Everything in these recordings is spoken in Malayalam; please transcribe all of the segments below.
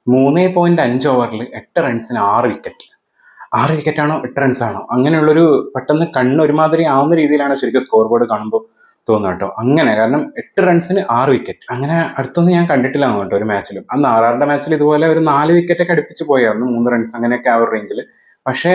3.5 ഓവറിൽ 8 റൺസിന് 6 വിക്കറ്റ്. 6 വിക്കറ്റാണോ 8 റൺസാണോ അങ്ങനെയുള്ളൊരു പെട്ടെന്ന് കണ്ണ് ഒരുമാതിരി ആവുന്ന രീതിയിലാണ് ശരിക്കും സ്കോർ ബോർഡ് കാണുമ്പോൾ തോന്നുക കേട്ടോ. അങ്ങനെ കാരണം 8 റൺസിന് 6 വിക്കറ്റ് അങ്ങനെ അടുത്തൊന്നും ഞാൻ കണ്ടിട്ടില്ല കേട്ടോ ഒരു മാച്ചിലും. അന്ന് ആറാറിന്റെ മാച്ചിൽ ഇതുപോലെ ഒരു 4 വിക്കറ്റൊക്കെ അടുപ്പിച്ച് പോയായിരുന്നു, 3 റൺസ് അങ്ങനെയൊക്കെ ആ ഒരു റേഞ്ചിൽ. പക്ഷേ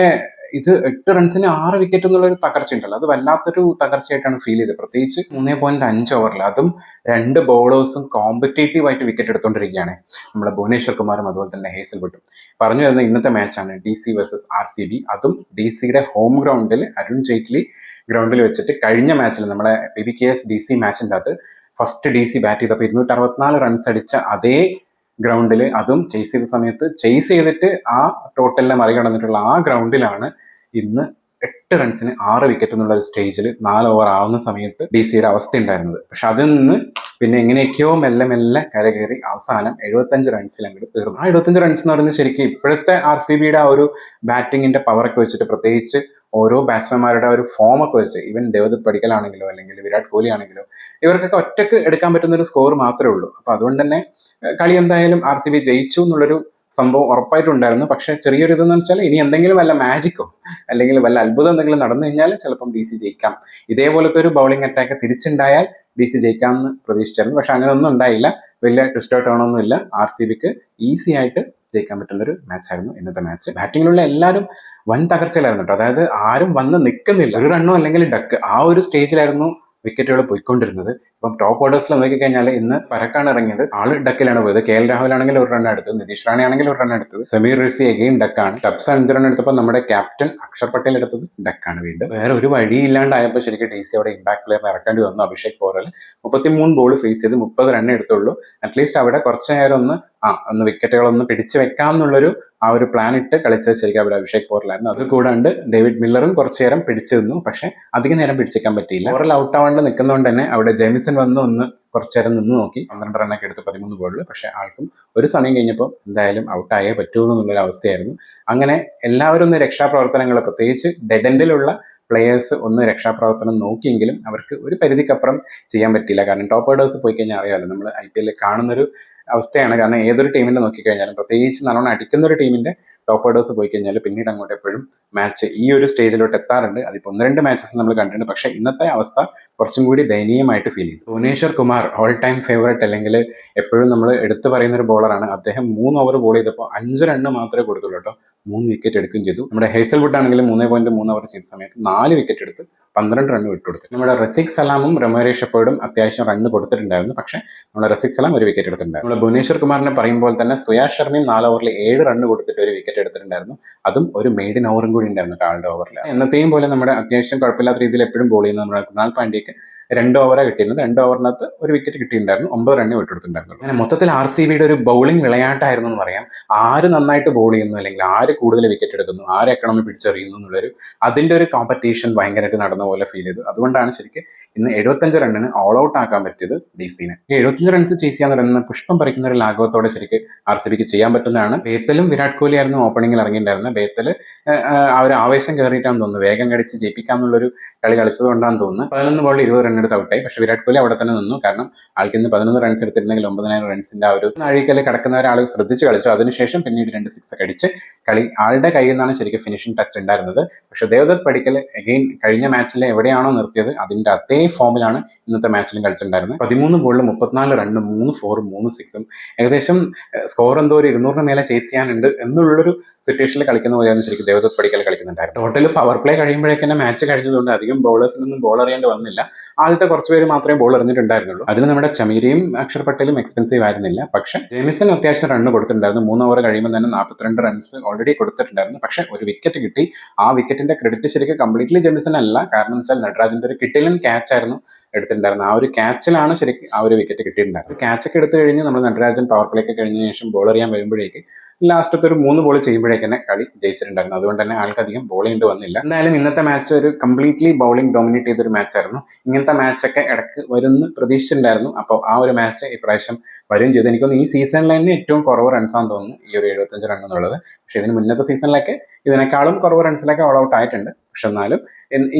ഇത് 8 റൺസിന് 6 വിക്കറ്റ് എന്നുള്ളൊരു തകർച്ച ഉണ്ടല്ലോ, അത് വല്ലാത്തൊരു തകർച്ചയായിട്ടാണ് ഫീൽ ചെയ്തത്. പ്രത്യേകിച്ച് 3.5 ഓവറിൽ അതും 2 ബൗളേഴ്സും കോമ്പറ്റേറ്റീവ് ആയിട്ട് വിക്കറ്റ് എടുത്തുകൊണ്ടിരിക്കുകയാണ്, നമ്മുടെ ഭുവനേശ്വർ കുമാറും അതുപോലെ തന്നെ ഹേസൽവുഡും. പറഞ്ഞു വരുന്ന ഇന്നത്തെ മാച്ചാണ് DC വേഴ്സസ് RCB. അതും DCയുടെ ഹോം ഗ്രൗണ്ടിൽ അരുൺ ജെയ്റ്റ്ലി ഗ്രൗണ്ടിൽ വെച്ചിട്ട് കഴിഞ്ഞ മാച്ചിൽ നമ്മുടെ PBKS DC മാച്ചിൻ്റെ അകത്ത് ഫസ്റ്റ് DC ബാറ്റ് ചെയ്തപ്പോൾ 264 റൺസ് അടിച്ച അതേ ഗ്രൗണ്ടിൽ, അതും ചേസ് ചെയ്ത സമയത്ത് ചേസ് ചെയ്തിട്ട് ആ ടോട്ടലിനെ മറികടന്നിട്ടുള്ള ആ ഗ്രൗണ്ടിലാണ് ഇന്ന് 8 റൺസിന് 6 വിക്കറ്റ് എന്നുള്ള ഒരു സ്റ്റേജിൽ 4 ഓവർ ആവുന്ന സമയത്ത് DCയുടെ അവസ്ഥ ഉണ്ടായിരുന്നത്. പക്ഷെ അതിൽ നിന്ന് പിന്നെ എങ്ങനെയൊക്കെയോ മെല്ലെ മെല്ലെ കരകയറി അവസാനം 75 റൺസിൽ അങ്ങോട്ട് തീർന്നു. ആ 75 റൺസ് എന്ന് പറയുന്നത് ശരിക്കും ഇപ്പോഴത്തെ RCBയുടെ ആ ഒരു ബാറ്റിങ്ങിന്റെ പവറൊക്കെ വെച്ചിട്ട്, പ്രത്യേകിച്ച് ഓരോ ബാറ്റ്സ്മാൻമാരുടെ ഒരു ഫോമൊക്കെ വെച്ച്, ഈവൻ ദേവദത്ത് പടിക്കൽ ആണെങ്കിലോ അല്ലെങ്കിൽ വിരാട് കോഹ്ലി ആണെങ്കിലോ ഇവർക്കൊക്കെ ഒറ്റക്ക് എടുക്കാൻ പറ്റുന്ന ഒരു സ്കോർ മാത്രമേ ഉള്ളൂ. അപ്പൊ അതുകൊണ്ട് തന്നെ കളി എന്തായാലും RCB ജയിച്ചു എന്നുള്ളൊരു സംഭവം ഉറപ്പായിട്ടുണ്ടായിരുന്നു. പക്ഷെ ചെറിയൊരു ഇതെന്ന് വെച്ചാൽ ഇനി എന്തെങ്കിലും വല്ല മാജിക്കോ അല്ലെങ്കിൽ വല്ല അത്ഭുതം എന്തെങ്കിലും നടന്നു കഴിഞ്ഞാൽ ചിലപ്പം DC ജയിക്കാം, ഇതേപോലത്തെ ഒരു ബൗളിംഗ് അറ്റാക്ക് തിരിച്ചുണ്ടായാൽ DC ജയിക്കാമെന്ന് പ്രതീക്ഷിച്ചായിരുന്നു. പക്ഷെ അങ്ങനെ ഒന്നും ഉണ്ടായില്ല, വലിയ ട്വിസ്റ്റോ ടേണൊന്നും ഇല്ല. RCBക്ക് ഈസി ആയിട്ട് ജയിക്കാൻ പറ്റുന്നൊരു മാച്ചായിരുന്നു ഇന്നത്തെ മാച്ച്. ബാറ്റിങ്ങിലുള്ള എല്ലാവരും വൻ തകർച്ചയിലായിരുന്നു കേട്ടോ. അതായത് ആരും വന്ന് നിൽക്കുന്നില്ല, ഒരു റണ്ണോ അല്ലെങ്കിൽ ഡക്ക്, ആ ഒരു സ്റ്റേജിലായിരുന്നു വിക്കറ്റുകൾ പോയിക്കൊണ്ടിരുന്നത്. ഇപ്പം ടോപ്പ് ഓർഡേഴ്സിൽ നോക്കിക്കഴിഞ്ഞാൽ ഇന്ന് പരക്കാണ് ഇറങ്ങിയത്, ആള് ഡക്കിലാണ് പോയത്. KL രാഹുൽ ആണെങ്കിൽ ഒരു റൺ എടുത്തത്, നിതീഷ് റാണെ ആണെങ്കിൽ ഒരു റൺ എടുത്തത്, സമീർ റിസി അഗെയിൻ ഡക്കാണ്, സ്റ്റബ്സ് 5 റൺ എടുത്തപ്പോൾ നമ്മുടെ ക്യാപ്റ്റൻ അക്ഷർ പട്ടേൽ എടുത്തത് ഡക്കാണ് വീണ്ടും. വേറെ ഒരു വഴിയില്ലാണ്ടായപ്പോൾ ശരിക്കും DC അവിടെ ഇമ്പാക്ട് പ്ലെയറിനെ ഇറക്കേണ്ടി വന്നു. അഭിഷേക് പോറൽ 33 ബോൾ ഫേസ് ചെയ്ത് 30 റൺ എടുത്തുള്ളൂ. അറ്റ്ലീസ്റ്റ് അവിടെ കുറച്ച് നേരം ഒന്ന് വിക്കറ്റുകളൊന്ന് പിടിച്ചു വെക്കാം എന്നുള്ളൊരു ആ ഒരു പ്ലാൻ ഇട്ട് കളിച്ചത് ശരിക്കും അവിടെ അഭിഷേക് പോറലായിരുന്നു. അത് കൂടാണ്ട് ഡേവിഡ് മില്ലറും കുറച്ചു നേരം പിടിച്ചു നിന്നു, പക്ഷെ അധികം നേരം പിടിച്ചേക്കാൻ പറ്റിയില്ല. പോറൽ ഔട്ട് ആവാണ്ട് നിൽക്കുന്നതുകൊണ്ട് തന്നെ അവിടെ ജെമിസൺ ഒന്ന് കുറച്ചു നേരം നിന്ന് നോക്കി, 12 റണ്ണൊക്കെ എടുത്ത് 13 ബോളിൽ. പക്ഷെ ആൾക്കും ഒരു സമയം കഴിഞ്ഞപ്പോൾ എന്തായാലും ഔട്ടായേ പറ്റുള്ളൂ എന്നുള്ളൊരു അവസ്ഥയായിരുന്നു. അങ്ങനെ എല്ലാവരും ഒന്ന് രക്ഷാപ്രവർത്തനങ്ങൾ, പ്രത്യേകിച്ച് ഡെഡ് എൻഡിലുള്ള പ്ലേയേഴ്സ് ഒന്ന് രക്ഷാപ്രവർത്തനം നോക്കിയെങ്കിലും അവർക്ക് ഒരു പരിധിക്കപ്പുറം ചെയ്യാൻ പറ്റിയില്ല. കാരണം ടോപ്പ് ഓർഡേഴ്സ് പോയി കഴിഞ്ഞാൽ അറിയാമല്ലോ, നമ്മൾ IPL കാണുന്നൊരു അവസ്ഥയാണ്. കാരണം ഏതൊരു ടീമിന്റെ നോക്കിക്കഴിഞ്ഞാലും, പ്രത്യേകിച്ച് നല്ലോണം അടിക്കുന്ന ഒരു ടീമിന്റെ ടോപ്പ് ഓർഡേഴ്സ് പോയി കഴിഞ്ഞാൽ പിന്നീട് അങ്ങോട്ട് എപ്പോഴും മാച്ച് ഈ ഒരു സ്റ്റേജിലോട്ട് എത്താറുണ്ട്. അതിപ്പോൾ 1-2 മാച്ചസ് നമ്മൾ കണ്ടിട്ടുണ്ട്. പക്ഷെ ഇന്നത്തെ അവസ്ഥ കുറച്ചും കൂടി ദയനീയമായിട്ട് ഫീൽ ചെയ്തു. Bhuvneshwar Kumar all time favourite, അല്ലെങ്കിൽ എപ്പോഴും നമ്മൾ എടുത്തു പറയുന്ന ഒരു ബോളറാണ്. അദ്ദേഹം 3 ഓവർ ബോൾ ചെയ്തപ്പോൾ 5 റണ്ണ് മാത്രമേ കൊടുത്തുള്ളൂ കേട്ടോ, 3 വിക്കറ്റ് എടുക്കുകയും ചെയ്തു. നമ്മുടെ ഹേസൽവുഡ് ആണെങ്കിലും 3.3 ഓവർ ചെയ്ത സമയത്ത് 4 വിക്കറ്റ് എടുത്ത് 12 റണ്ണ് വിട്ടുകൊടുത്തു. നമ്മുടെ റസിക് സലാമും റൊമാരിയോ ഷെപ്പേർഡും അത്യാവശ്യം റണ്ണ് കൊടുത്തിട്ടുണ്ടായിരുന്നു. പക്ഷെ നമ്മുടെ റസിക് സലാം ഒരു വിക്കറ്റ് എടുത്തിട്ടുണ്ടായിരുന്നു. നമ്മുടെ ഭുവനേശ്വർ കുമാറിനെ പറയുമ്പോൾ തന്നെ സുയാഷ് ശർമ്മയും 4 ഓവറിൽ 7 റണ്ണ് കൊടുത്തിട്ട് ഒരു വിക്കറ്റ് എടുത്തിട്ടുണ്ടായിരുന്നു. അതും ഒരു മെയ്ഡിൻ ഓവറും കൂടി ഉണ്ടായിരുന്നു ആളുടെ ഓവറിൽ. എന്നത്തെയും പോലെ നമ്മുടെ അത്യാവശ്യം കുഴപ്പമില്ലാത്ത രീതിയിൽ എപ്പോഴും ബോൾ ചെയ്യുന്ന നമ്മുടെ കൃണാൽ പാണ്ഡ്യയ്ക്ക് 2 ഓവറാണ് കിട്ടിയിരുന്നത്. 2 ഓവറിനകത്ത് ഒരു വിക്കറ്റ് കിട്ടിയിട്ടുണ്ടായിരുന്നു, 9 റണ്ണ് വിട്ടെടുത്തിട്ടുണ്ടായിരുന്നു. അങ്ങനെ മൊത്തത്തിൽ RCBയുടെ ഒരു ബൗളിംഗ് വിളയാട്ടായിരുന്നു എന്ന് പറയാം. ആര് നന്നായിട്ട് ബോൾ ചെയ്യുന്നു അല്ലെങ്കിൽ ആര് കൂടുതൽ വിക്കറ്റ് എടുക്കുന്നു, ആര് എക്കണോമി പിടിച്ചെറിയുന്നു എന്നുള്ളൊരു അതിന്റെ ഒരു കോമ്പറ്റീഷൻ ഭയങ്കരമായിട്ട് നടന്ന പോലെ ഫീൽ ചെയ്തു. അതുകൊണ്ടാണ് ശരിക്കും ഇന്ന് 75 റണ്ണിന് ഓൾ ഔട്ട് ആക്കാൻ പറ്റിയത് DCനെ. ഈ 75 റൺസ് ചേസ് ചെയ്യാന്ന് പറയുന്നത് പുഷ്പം പറിക്കുന്ന ഒരു ലാഘവത്തോടെ ശരിക്കും RCBക്ക് ചെയ്യാൻ പറ്റുന്നതാണ്. ബേത്തലും വിരാട് കോഹ്ലി ആയിരുന്നു ഓപ്പണിംഗിൽ ഇറങ്ങിയിട്ടുണ്ടായിരുന്നത്. ബേത്തല് ആ ഒരു ആവേശം കയറിയിട്ടാണെന്ന് തോന്നുന്നു, വേഗം കടിച്ച് ജയിപ്പിക്കാന്നുള്ളൊരു കളി കളിച്ചത് കൊണ്ടാണെന്ന് തോന്നുന്നു. 11 ബോളിൽ 20 റൺ എടുത്ത് ഔട്ടായി. പക്ഷെ വിരാട് കോഹ്ലി അവിടെ തന്നെ നിന്നു. കാരണം ആൾക്ക് ഇന്ന് 11 റൺസ് എടുത്തിരുന്നെങ്കിൽ 9,000 റൺസിന്റെ ആ ഒരു നാഴികല് കടക്കുന്ന ഒരാൾ ശ്രദ്ധിച്ച് കളിച്ചു. അതിനുശേഷം പിന്നീട് 2 സിക്സ് ഒക്കെ അടിച്ച് കളി ആളുടെ കയ്യിൽ നിന്നാണ് ശരിക്കും ഫിനിഷിംഗ് ടച്ച് ഉണ്ടായിരുന്നത്. പക്ഷെ ദേവദത്ത് പടിക്കൽ അഗെയിൻ കഴിഞ്ഞ മാച്ചിൽ എവിടെയാണോ നിർത്തിയത് അതിന്റെ അതേ ഫോമിലാണ് ഇന്നത്തെ മാച്ചിലും കളിച്ചിട്ടുണ്ടായിരുന്നത്. 13 ബോളിൽ 34 റണ്ണും 3 4ഉം 3 6ഉം ഏകദേശം സ്കോർ എന്തോ ഒരു 200 മേലെ ചേസ് ചെയ്യാനുണ്ട് എന്നുള്ളൊരു സിറ്റുവേഷനിൽ കളിക്കുന്ന പോലെയാണ് ശരിക്കും ദേവദത്ത് പടിക്കൽ കളിക്കുന്നുണ്ടായിരുന്നു. ടോട്ടൽ പവർ പ്ലേ കഴിയുമ്പോഴേക്ക് തന്നെ മാച്ച് കഴിഞ്ഞതുകൊണ്ട് അധികം ബോളേഴ്സിനൊന്നും ബോൾ അറിയേണ്ടി വന്നില്ല. ആദ്യത്തെ കുറച്ച് പേര് മാത്രമേ ബോൾ എറിഞ്ഞിട്ടുണ്ടായിരുന്നുള്ളൂ. അതിന് നമ്മുടെ ചമീരയും അക്ഷർ പട്ടേലും എക്സ്പെൻസീവ് ആയിരുന്നില്ല. പക്ഷെ ജെമിസൺ അത്യാവശ്യം റണ്ണ് കൊടുത്തിട്ടുണ്ടായിരുന്നു. 3 ഓവർ കഴിയുമ്പോൾ തന്നെ 42 റൺസ് ഓൾറെഡി കൊടുത്തിട്ടുണ്ടായിരുന്നു. പക്ഷെ ഒരു വിക്കറ്റ് കിട്ടി. ആ വിക്കറ്റിന്റെ ക്രെഡിറ്റ് ശരിക്കും കംപ്ലീറ്റ്ലി ജെമിസൺ അല്ല. കാരണം എന്ന് വെച്ചാൽ നട്രാജിന്റെ ഒരു കിട്ടിലൻ ക്യാച്ച് ആയിരുന്നു എടുത്തിട്ടുണ്ടായിരുന്നത്. ആ ഒരു ക്യാച്ചിലാണ് ശരിക്കും ആ ഒരു വിക്കറ്റ് കിട്ടിയിട്ടുണ്ടായിരുന്നത്. ക്യാച്ചൊക്കെ എടുത്തു കഴിഞ്ഞ് നമ്മൾ നടരാജൻ പവർ പ്ലേ ഒക്കെ കഴിഞ്ഞതിന് ശേഷം ബോൾ എറിയാൻ വരുമ്പോഴേക്ക് ലാസ്റ്റത്തെ ഒരു 3 ബോൾ ചെയ്യുമ്പോഴേക്ക് തന്നെ കളി ജയിച്ചിട്ടുണ്ടായിരുന്നു. അതുകൊണ്ട് തന്നെ ആൾക്കധികം ബോൾ ചെയ്യേണ്ടി വന്നില്ല. എന്തായാലും ഇന്നത്തെ മാച്ച് ഒരു കംപ്ലീറ്റ്ലി ബൗളിംഗ് ഡോമിനേറ്റ് ചെയ്തൊരു മാച്ചായിരുന്നു. ഇങ്ങനത്തെ മാച്ചൊക്കെ ഇടയ്ക്ക് വരുന്ന പ്രതീക്ഷിച്ചിട്ടുണ്ടായിരുന്നു. അപ്പോൾ ആ ഒരു മാച്ച് ഇപ്രാവശ്യം വരും ചെയ്തു. എനിക്കൊന്ന് ഈ സീസണിൽ തന്നെ ഏറ്റവും കുറവ് റൺസാന്ന് തോന്നുന്നു ഈ ഒരു 75 റൺ എന്നുള്ളത്. പക്ഷെ ഇതിന് മുന്നത്തെ സീസണിലൊക്കെ ഇതിനേക്കാളും കുറവ് റൺസിലൊക്കെ ഓൾ ഔട്ട് ആയിട്ടുണ്ട്. പക്ഷെ എന്നാലും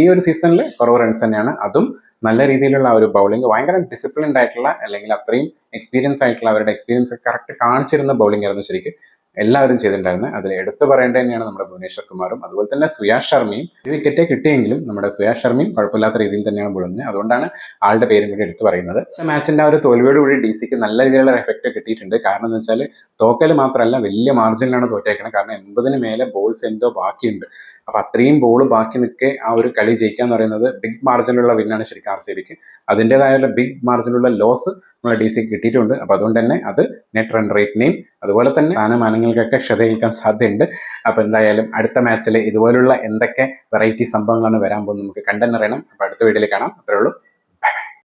ഈ ഒരു സീസണിൽ കുറവ് റൺസ് തന്നെയാണ്. അതും നല്ല രീതിയിലുള്ള ഒരു ബൗളിംഗ്, ഭയങ്കര ഡിസിപ്ലിൻഡ് ആയിട്ടുള്ള, അല്ലെങ്കിൽ അത്രയും എക്സ്പീരിയൻസ് ആയിട്ടുള്ള, അവരുടെ എക്സ്പീരിയൻസ് കറക്റ്റ് കാണിച്ചിരുന്ന ബൗളിംഗ് ആയിരുന്നു ശരിക്കും എല്ലാവരും ചെയ്തിട്ടുണ്ടായിരുന്നത്. അതിൽ എടുത്തു പറയേണ്ടത് തന്നെയാണ് നമ്മുടെ ഭുവനേശ്വർ കുമാറും അതുപോലെ തന്നെ സുയാഷ് ശർമ്മയും. ഒരു വിക്കറ്റേ കിട്ടിയെങ്കിലും നമ്മുടെ സുയാഷ് ശർമ്മയും കുഴപ്പമില്ലാത്ത രീതിയിൽ തന്നെയാണ് ബോളുന്നത്. അതുകൊണ്ടാണ് ആളുടെ പേരും കൂടി എടുത്തു പറയുന്നത്. മാച്ചിന്റെ ആ ഒരു തോൽവിയോടുകൂടി ഡി സിക്ക് നല്ല രീതിയിലുള്ള എഫക്റ്റ് കിട്ടിയിട്ടുണ്ട്. കാരണം എന്ന് വെച്ചാൽ തോക്കൽ മാത്രമല്ല, വലിയ മാർജിനിലാണ് തോറ്റേക്കുന്നത്. കാരണം 80-ന് മേലെ ബോൾസ് എന്തോ ബാക്കിയുണ്ട്. അപ്പൊ അത്രയും ബോൾ ബാക്കി നിൽക്കെ ആ ഒരു കളി ജയിക്കുക എന്ന് പറയുന്നത് ബിഗ് മാർജിനുള്ള വിന്നാണ് ശരിക്കും RCBക്ക്. അതിൻ്റെതായുള്ള ബിഗ് മാർജിനുള്ള ലോസ് നമ്മുടെ ഡി സിക്ക് കിട്ടിയിട്ടുണ്ട്. അപ്പൊ അതുകൊണ്ട് തന്നെ അത് നെറ്റ് റൺ റേറ്റിനെയും അതുപോലെ തന്നെ സ്ഥാനമാനങ്ങൾക്കൊക്കെ ക്ഷതയേൽക്കാൻ സാധ്യതയുണ്ട്. അപ്പൊ എന്തായാലും അടുത്ത മാച്ചിൽ ഇതുപോലുള്ള എന്തൊക്കെ വെറൈറ്റി സംഭവങ്ങളാണ് വരാൻ പോകുന്നത് നമുക്ക് കണ്ടെന്നറിയണം. അപ്പൊ അടുത്ത വീഡിയോയിൽ കാണാം. അത്രേ ഉള്ളൂ.